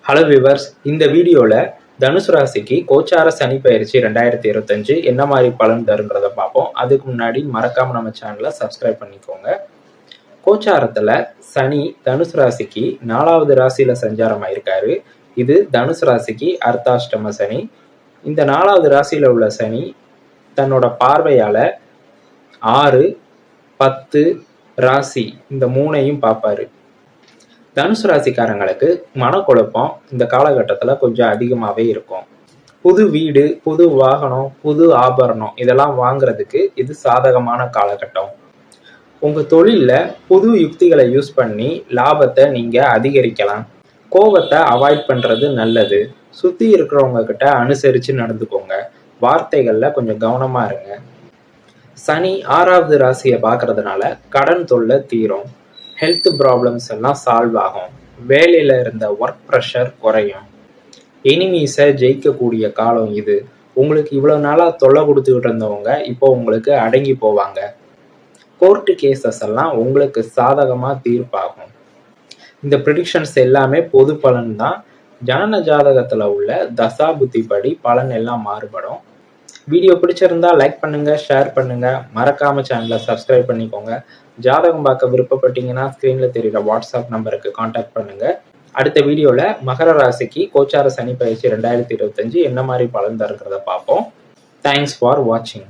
Hello viewers, இந்த வீடியோவில் தனுசு ராசிக்கு கோச்சார சனி பயிற்சி 2025 என்ன மாதிரி பலன் தருங்கிறத பார்ப்போம். அதுக்கு முன்னாடி மறக்காம நம்ம சேனலை சப்ஸ்கிரைப் பண்ணிக்கோங்க. கோச்சாரத்தில் சனி தனுசு ராசிக்கு 4வது ராசியில சஞ்சாரம் ஆயிருக்காரு. இது தனுசு ராசிக்கு அர்த்தாஷ்டம சனி. இந்த 4வது ராசியில உள்ள சனி தன்னோட பார்வையால 6, 10 ராசி இந்த 3ஐயும் பார்ப்பாரு. தனுசு ராசிக்காரங்களுக்கு மனக்குழப்பம் இந்த காலகட்டத்தில் கொஞ்சம் அதிகமாகவே இருக்கும். புது வீடு, புது வாகனம், புது ஆபரணம் இதெல்லாம் வாங்குறதுக்கு இது சாதகமான காலகட்டம். உங்கள் தொழிலில் புது யுக்திகளை யூஸ் பண்ணி லாபத்தை நீங்கள் அதிகரிக்கலாம். கோபத்தை அவாய்ட் பண்ணுறது நல்லது. சுற்றி இருக்கிறவங்க கிட்ட அனுசரித்து நடந்துக்கோங்க. வார்த்தைகளில் கொஞ்சம் கவனமாக இருங்க. சனி 6வது ராசியை பார்க்கறதுனால கடன் தொல்லை தீரும். ஹெல்த் ப்ராப்ளம்ஸ் எல்லாம் சால்வ் ஆகும். வேலையில் இருந்த ஒர்க் ப்ரெஷர் குறையும். எனிமீஸை ஜெயிக்கக்கூடிய காலம் இது. உங்களுக்கு இவ்வளோ நாளாக தொல்லை கொடுத்துக்கிட்டு இருந்தவங்க இப்போ உங்களுக்கு அடங்கி போவாங்க. கோர்ட்டு கேசஸ் எல்லாம் உங்களுக்கு சாதகமாக தீர்ப்பாகும். இந்த ப்ரிடிக்ஷன்ஸ் எல்லாமே பொது பலன் தான். ஜனன ஜாதகத்தில் உள்ள தசா புத்தி படி பலன் எல்லாம் மாறுபடும். வீடியோ பிடிச்சிருந்தா லைக் பண்ணுங்க, ஷேர் பண்ணுங்க, மறக்காம சேனலை சப்ஸ்கிரைப் பண்ணிக்கோங்க. ஜாதகம் பார்க்க விருப்பப்பட்டீங்கன்னா ஸ்கிரீன்ல தெரியுற வாட்ஸ்அப் நம்பருக்கு கான்டாக்ட் பண்ணுங்க. அடுத்த வீடியோல மகர ராசிக்கு கோச்சார சனி பயிற்சி 2025 என்ன மாதிரி பலன் தருகிறத பார்ப்போம். தேங்க்ஸ் ஃபார் வாட்சிங்.